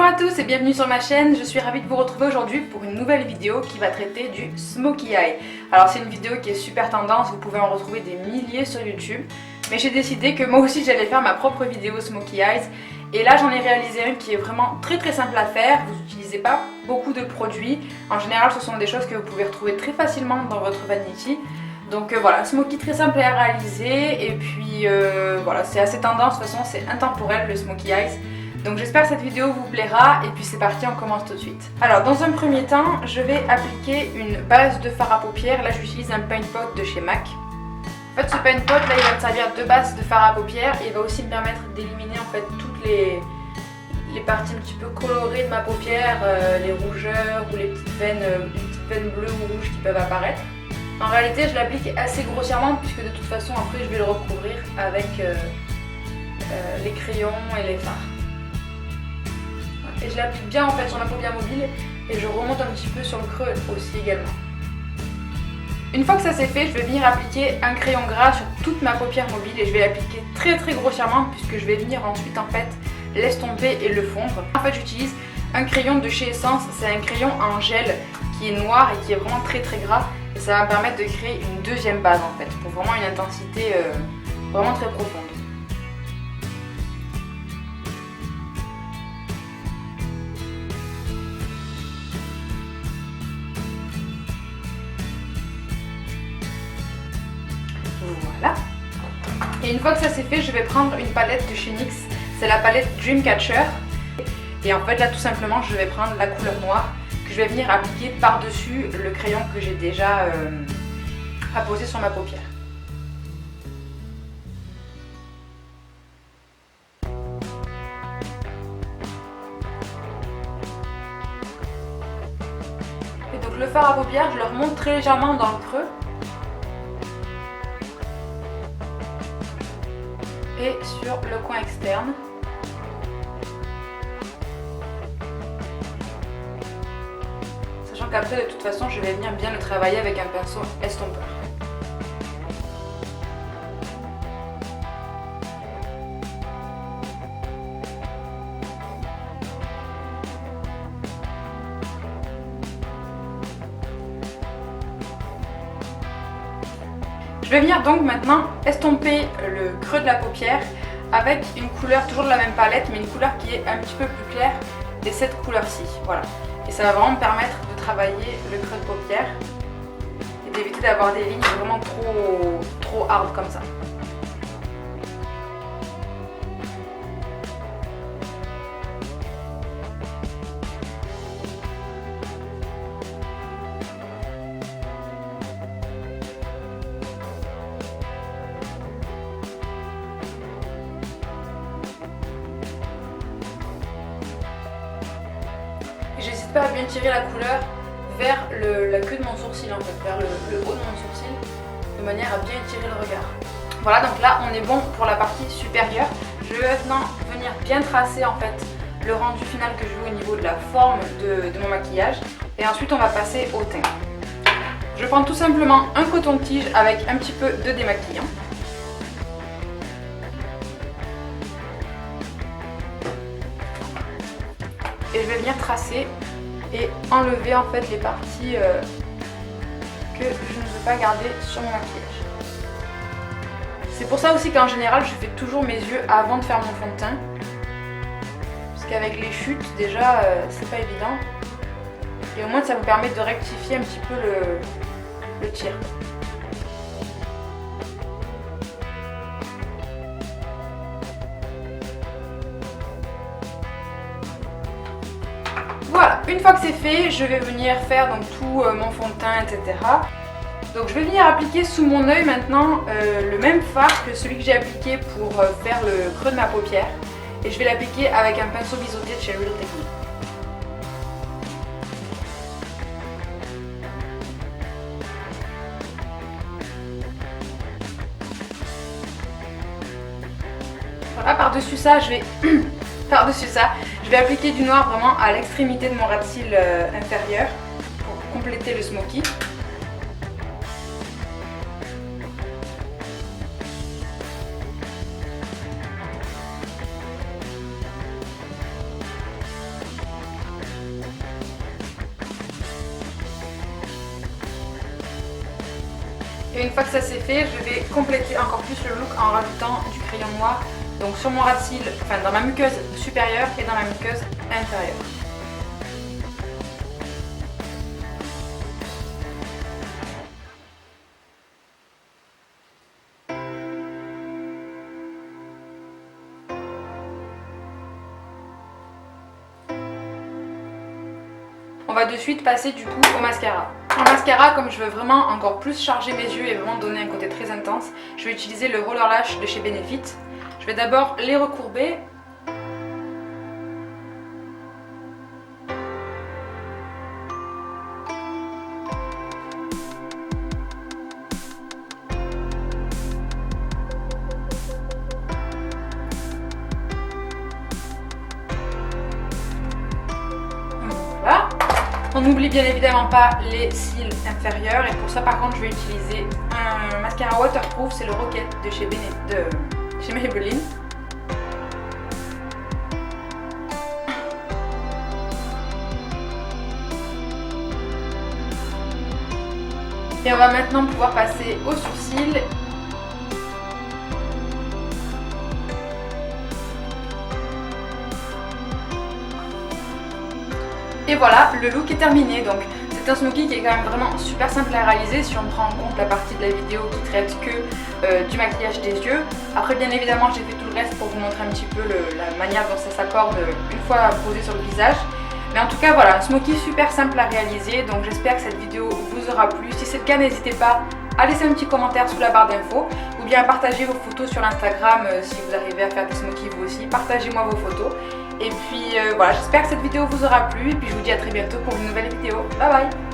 à tous et bienvenue sur ma chaîne, je suis ravie de vous retrouver aujourd'hui pour une nouvelle vidéo qui va traiter du Smokey Eye. Alors c'est une vidéo qui est super tendance, vous pouvez en retrouver des milliers sur YouTube, mais j'ai décidé que moi aussi j'allais faire ma propre vidéo Smokey Eyes. Et là j'en ai réalisé un qui est vraiment très simple à faire, vous n'utilisez pas beaucoup de produits, en général ce sont des choses que vous pouvez retrouver très facilement dans votre vanity. Donc voilà, smokey très simple à réaliser et puis voilà, c'est assez tendance, de toute façon c'est intemporel le Smokey Eyes. Donc j'espère que cette vidéo vous plaira et puis c'est parti, on commence tout de suite. Alors dans un premier temps, je vais appliquer une base de fard à paupières. Là j'utilise un paint pot de chez MAC. En fait ce paint pot là il va me servir de base de fard à paupières et il va aussi me permettre d'éliminer en fait toutes les parties un petit peu colorées de ma paupière, les rougeurs ou les petites veines bleues ou rouges qui peuvent apparaître. En réalité je l'applique assez grossièrement puisque de toute façon après je vais le recouvrir avec les crayons et les fards. Et je l'applique bien en fait sur ma paupière mobile et je remonte un petit peu sur le creux aussi également. Une fois que ça c'est fait, je vais venir appliquer un crayon gras sur toute ma paupière mobile et je vais l'appliquer très grossièrement puisque je vais venir ensuite en fait l'estomper et le fondre. En fait j'utilise un crayon de chez Essence, c'est un crayon en gel qui est noir et qui est vraiment très gras et ça va me permettre de créer une deuxième base en fait pour vraiment une intensité vraiment très profonde. Voilà. Et une fois que ça c'est fait, je vais prendre une palette de chez NYX. C'est la palette Dreamcatcher. Et en fait là tout simplement je vais prendre la couleur noire que je vais venir appliquer par-dessus le crayon que j'ai déjà apposé sur ma paupière. Et donc le fard à paupières, je le remonte très légèrement dans le creux. Et sur le coin externe. Sachant qu'après de toute façon je vais venir bien le travailler avec un pinceau estompeur. Je vais venir donc maintenant estomper le creux de la paupière avec une couleur, toujours de la même palette, mais une couleur qui est un petit peu plus claire et cette couleur-ci, voilà. Et ça va vraiment me permettre de travailler le creux de paupière et d'éviter d'avoir des lignes vraiment trop hard comme ça. J'hésite pas à bien tirer la couleur vers la queue de mon sourcil en fait, vers le haut de mon sourcil, de manière à bien étirer le regard. Voilà, donc là on est bon pour la partie supérieure. Je vais maintenant venir bien tracer en fait le rendu final que je veux au niveau de la forme de mon maquillage. Et ensuite on va passer au teint. Je prends tout simplement un coton-tige avec un petit peu de démaquillant. Et je vais venir tracer et enlever en fait les parties que je ne veux pas garder sur mon maquillage. C'est pour ça aussi qu'en général je fais toujours mes yeux avant de faire mon fond de teint. Parce qu'avec les chutes déjà c'est pas évident. Et au moins ça vous permet de rectifier un petit peu le tir. Voilà, une fois que c'est fait, je vais venir faire donc tout mon fond de teint, etc. Donc je vais venir appliquer sous mon œil maintenant le même fard que celui que j'ai appliqué pour faire le creux de ma paupière. Et je vais l'appliquer avec un pinceau biseauté de chez Real Technique. Voilà, par-dessus ça, je vais appliquer du noir vraiment à l'extrémité de mon ras de cils inférieur pour compléter le smokey. Et une fois que ça c'est fait, je vais compléter encore plus le look en rajoutant du crayon noir. Donc sur mon ras de cils, enfin dans ma muqueuse supérieure et dans ma muqueuse inférieure. On va de suite passer du coup au mascara. En mascara, comme je veux vraiment encore plus charger mes yeux et vraiment donner un côté très intense, je vais utiliser le Roller Lash de chez Benefit. Je vais d'abord les recourber. Voilà. On n'oublie bien évidemment pas les cils inférieurs et pour ça par contre je vais utiliser un mascara waterproof, c'est le Rocket de chez Maybelline. Et on va maintenant pouvoir passer aux sourcils. Et voilà, le look est terminé. Donc c'est un smoky qui est quand même vraiment super simple à réaliser si on prend en compte la partie de la vidéo qui traite que du maquillage des yeux. Après bien évidemment j'ai fait tout le reste pour vous montrer un petit peu la manière dont ça s'accorde une fois posé sur le visage. Mais en tout cas voilà, un smoky super simple à réaliser. Donc j'espère que cette vidéo vous aura plu. Si c'est le cas, n'hésitez pas à laisser un petit commentaire sous la barre d'infos ou bien à partager vos photos sur l'Instagram si vous arrivez à faire des smokies vous aussi. Partagez-moi vos photos. Et puis voilà, j'espère que cette vidéo vous aura plu et puis je vous dis à très bientôt pour une nouvelle vidéo. Bye bye!